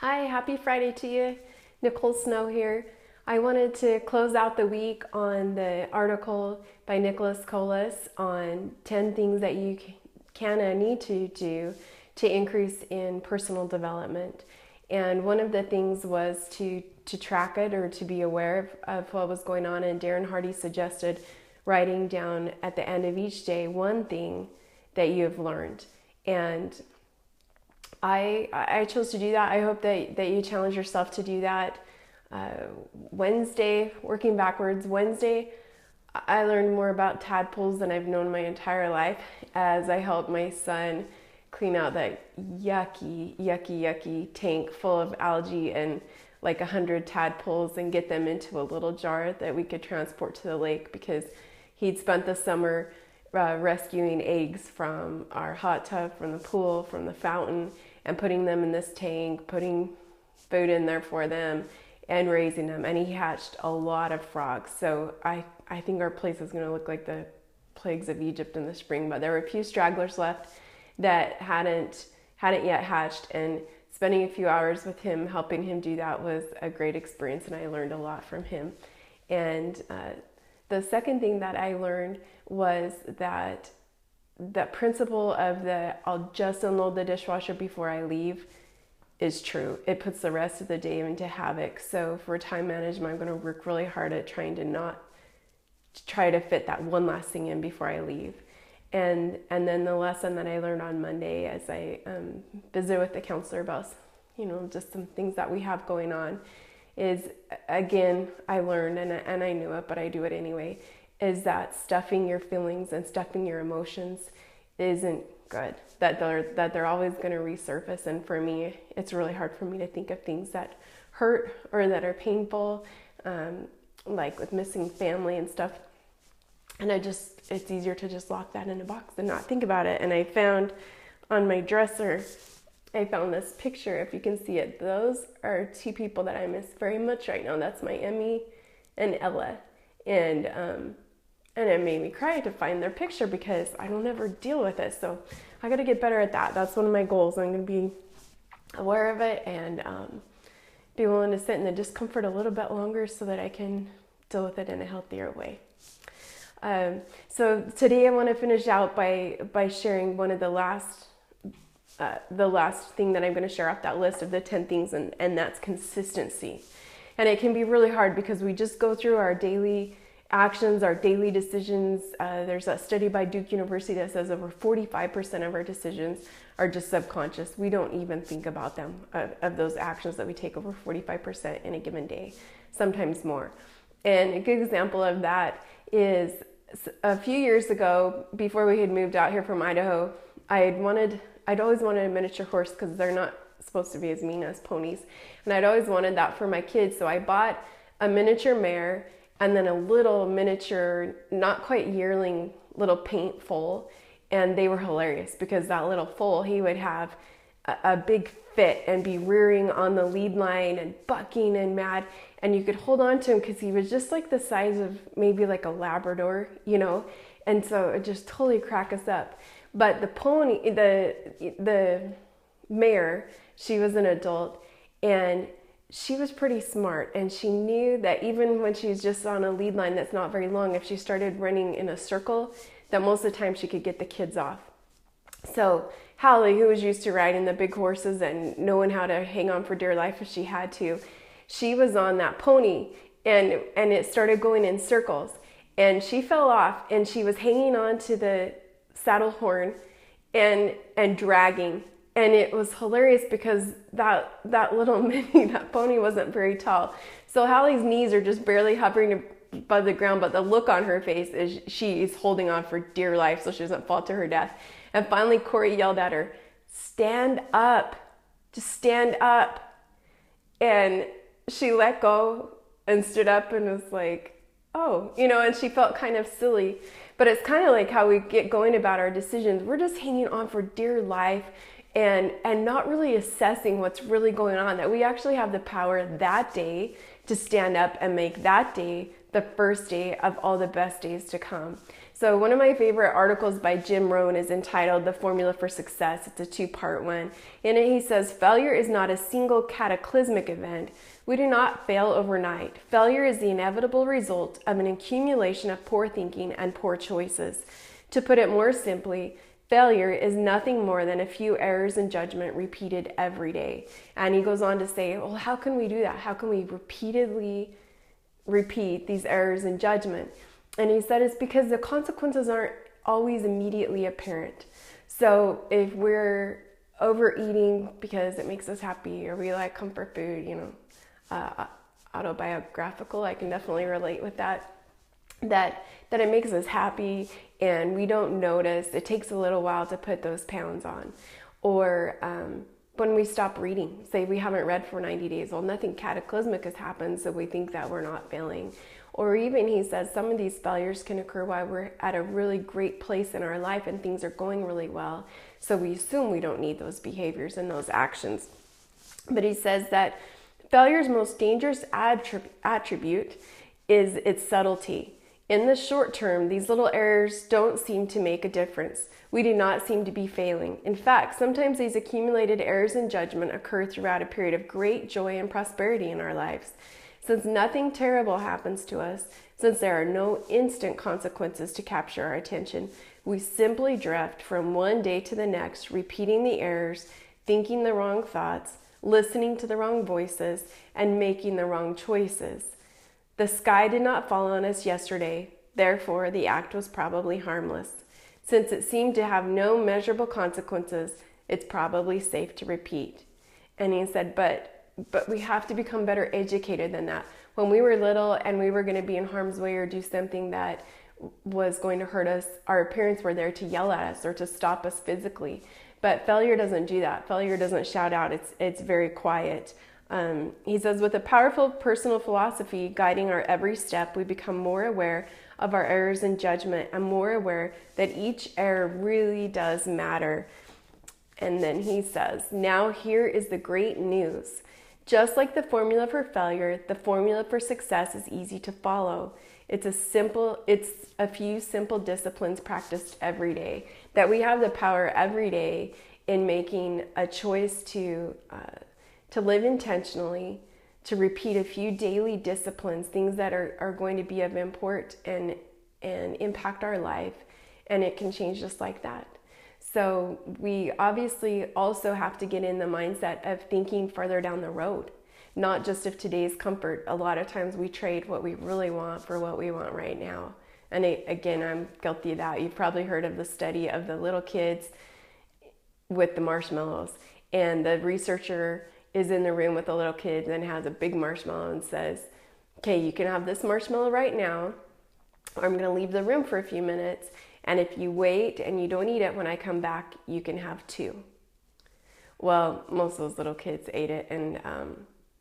Hi, happy Friday to you. Nicole Snow here. I wanted to close out the week on the article by Nicholas Colas on 10 things that you can and need to do to increase in personal development. And one of the things was to track it or to be aware of what was going on. And Darren Hardy suggested writing down at the end of each day one thing that you have learned. And I chose to do that. I hope that you challenge yourself to do that. Wednesday, working backwards, Wednesday, I learned more about tadpoles than I've known my entire life as I helped my son clean out that yucky tank full of algae and like 100 tadpoles and get them into a little jar that we could transport to the lake because he'd spent the summer rescuing eggs from our hot tub, from the pool, from the fountain, and putting them in this tank, putting food in there for them and raising them. And he hatched a lot of frogs. So I think our place is going to look like the plagues of Egypt in the spring, but there were a few stragglers left that hadn't yet hatched, and spending a few hours with him, helping him do that was a great experience, and I learned a lot from him. And the second thing that I learned was that the principle of I'll just unload the dishwasher before I leave is true. It puts the rest of the day into havoc. So for time management, I'm going to work really hard at trying to not try to fit that one last thing in before I leave. And then the lesson that I learned on Monday as I visited with the counselor about, just some things that we have going on is, again, I learned, and I knew it, but I do it anyway, is that stuffing your feelings and stuffing your emotions isn't good, that they're always going to resurface. And for me, it's really hard for me to think of things that hurt or that are painful, like with missing family and stuff. And it's easier to just lock that in a box and not think about it. And I found on my dresser, I found this picture, if you can see it. Those are two people that I miss very much right now. That's my Emmy and Ella. And it made me cry to find their picture because I don't ever deal with it. So I got to get better at that. That's one of my goals. I'm going to be aware of it and be willing to sit in the discomfort a little bit longer so that I can deal with it in a healthier way. So today I want to finish out by sharing one of the last thing that I'm going to share off that list of the 10 things, and that's consistency. And it can be really hard because we just go through our daily actions, our daily decisions. There's a study by Duke University that says over 45% of our decisions are just subconscious. We don't even think about them, of those actions that we take, over 45% in a given day, sometimes more. And a good example of that is a few years ago, before we had moved out here from Idaho, I'd always wanted a miniature horse because they're not supposed to be as mean as ponies. And I'd always wanted that for my kids. So I bought a miniature mare and then a little miniature, not quite yearling, little paint foal. And they were hilarious because that little foal, he would have a big fit and be rearing on the lead line and bucking and mad. And you could hold on to him because he was just like the size of maybe like a Labrador, And so it just totally cracked us up. But the pony, the mare, she was an adult and she was pretty smart. And she knew that even when she's just on a lead line that's not very long, if she started running in a circle, that most of the time she could get the kids off. So Hallie, who was used to riding the big horses and knowing how to hang on for dear life if she had to, she was on that pony and it started going in circles. And she fell off and she was hanging on to the saddle horn and dragging. And it was hilarious because that little mini, that pony wasn't very tall. So Hallie's knees are just barely hovering above the ground, but the look on her face is she's holding on for dear life so she doesn't fall to her death. And finally Corey yelled at her, "Stand up, just stand up." And she let go and stood up and was like, oh, and she felt kind of silly. But it's kind of like how we get going about our decisions. We're just hanging on for dear life and not really assessing what's really going on, that we actually have the power that day to stand up and make that day the first day of all the best days to come. So one of my favorite articles by Rohn is entitled The Formula for Success. It's a 2-part one. In it, he says, failure is not a single cataclysmic event. We do not fail overnight. Failure is the inevitable result of an accumulation of poor thinking and poor choices. To put it more simply, failure is nothing more than a few errors in judgment repeated every day. And he goes on to say, well, how can we do that? How can we repeatedly repeat these errors in judgment? And he said it's because the consequences aren't always immediately apparent. So if we're overeating because it makes us happy, or we like comfort food, autobiographical, I can definitely relate with that it makes us happy and we don't notice, it takes a little while to put those pounds on. Or when we stop reading, say we haven't read for 90 days, well, nothing cataclysmic has happened, so we think that we're not failing. Or even, he says, some of these failures can occur while we're at a really great place in our life and things are going really well. So we assume we don't need those behaviors and those actions. But he says that failure's most dangerous attribute is its subtlety. In the short term, these little errors don't seem to make a difference. We do not seem to be failing. In fact, sometimes these accumulated errors in judgment occur throughout a period of great joy and prosperity in our lives. Since nothing terrible happens to us, since there are no instant consequences to capture our attention, we simply drift from one day to the next, repeating the errors, thinking the wrong thoughts, listening to the wrong voices, and making the wrong choices. The sky did not fall on us yesterday, therefore the act was probably harmless. Since it seemed to have no measurable consequences, it's probably safe to repeat. And he said, but we have to become better educated than that. When we were little and we were going to be in harm's way or do something that was going to hurt us, our parents were there to yell at us or to stop us physically. But failure doesn't do that. Failure doesn't shout out. It's very quiet. He says, with a powerful personal philosophy guiding our every step, we become more aware of our errors in judgment and more aware that each error really does matter. And then he says, now here is the great news. Just like the formula for failure, the formula for success is easy to follow. It's a few simple disciplines practiced every day, that we have the power every day in making a choice to live intentionally, to repeat a few daily disciplines, things that are going to be of import and impact our life, and it can change just like that. So we obviously also have to get in the mindset of thinking further down the road, not just of today's comfort. A lot of times we trade what we really want for what we want right now. And again, I'm guilty of that. You've probably heard of the study of the little kids with the marshmallows. And the researcher is in the room with the little kids and has a big marshmallow and says, okay, you can have this marshmallow right now, or I'm going to leave the room for a few minutes. And if you wait and you don't eat it when I come back, you can have 2. Well, most of those little kids ate it, and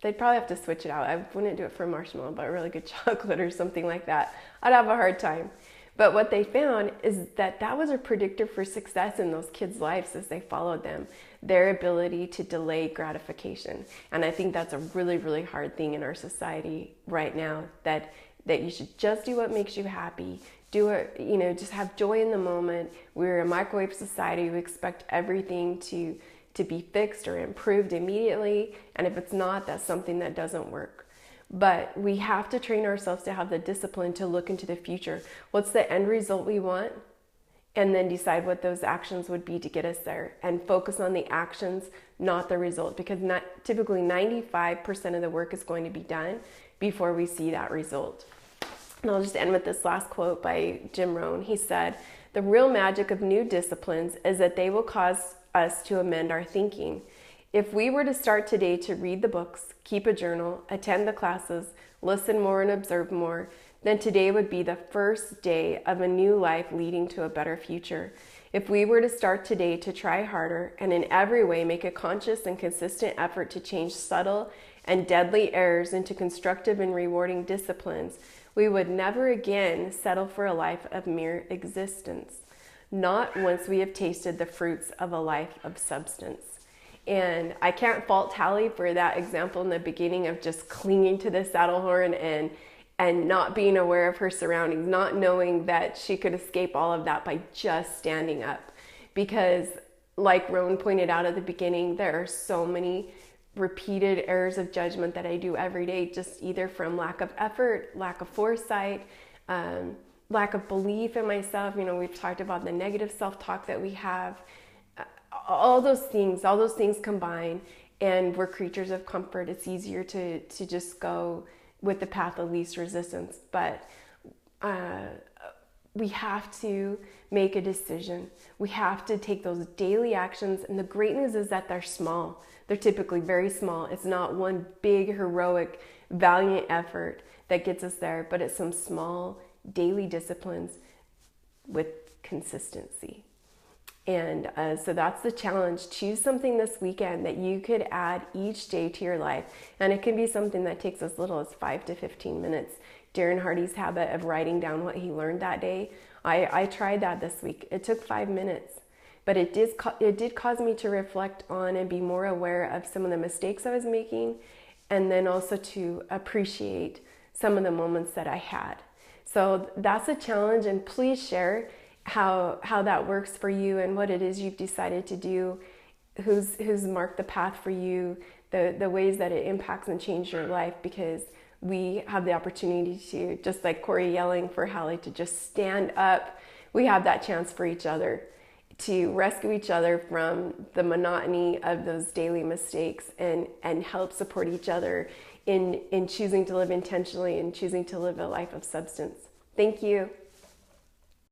they'd probably have to switch it out. I wouldn't do it for a marshmallow, but a really good chocolate or something like that. I'd have a hard time. But what they found is that was a predictor for success in those kids' lives as they followed them, their ability to delay gratification. And I think that's a really, really hard thing in our society right now, that you should just do what makes you happy. Do it, just have joy in the moment. We're a microwave society. We expect everything to be fixed or improved immediately. And if it's not, that's something that doesn't work. But we have to train ourselves to have the discipline to look into the future. What's the end result we want? And then decide what those actions would be to get us there. And focus on the actions, not the result. Because typically 95% of the work is going to be done before we see that result. And I'll just end with this last quote by Rohn. He said, the real magic of new disciplines is that they will cause us to amend our thinking. If we were to start today to read the books, keep a journal, attend the classes, listen more and observe more, then today would be the first day of a new life leading to a better future. If we were to start today to try harder and in every way make a conscious and consistent effort to change subtle and deadly errors into constructive and rewarding disciplines, we would never again settle for a life of mere existence, not once we have tasted the fruits of a life of substance. And I can't fault Hallie for that example in the beginning of just clinging to the saddle horn and and not being aware of her surroundings, not knowing that she could escape all of that by just standing up. Because like Rohn pointed out at the beginning, there are so many repeated errors of judgment that I do every day, just either from lack of effort, lack of foresight, lack of belief in myself. You know, we've talked about the negative self-talk that we have. All those things combine, and we're creatures of comfort. It's easier to just go with the path of least resistance. But we have to make a decision. We have to take those daily actions. And the great news is that they're small. They're typically very small. It's not one big, heroic, valiant effort that gets us there, but it's some small daily disciplines with consistency. And so that's the challenge. Choose something this weekend that you could add each day to your life. And it can be something that takes as little as 5 to 15 minutes. Darren Hardy's habit of writing down what he learned that day, I tried that this week. It took 5 minutes, but it did cause me to reflect on and be more aware of some of the mistakes I was making, and then also to appreciate some of the moments that I had. So that's a challenge, and please share how that works for you and what it is you've decided to do, who's marked the path for you, the ways that it impacts and changes your life, because we have the opportunity to, just like Corey yelling for Hallie to just stand up, we have that chance for each other to rescue each other from the monotony of those daily mistakes, and help support each other in choosing to live intentionally and choosing to live a life of substance. Thank you.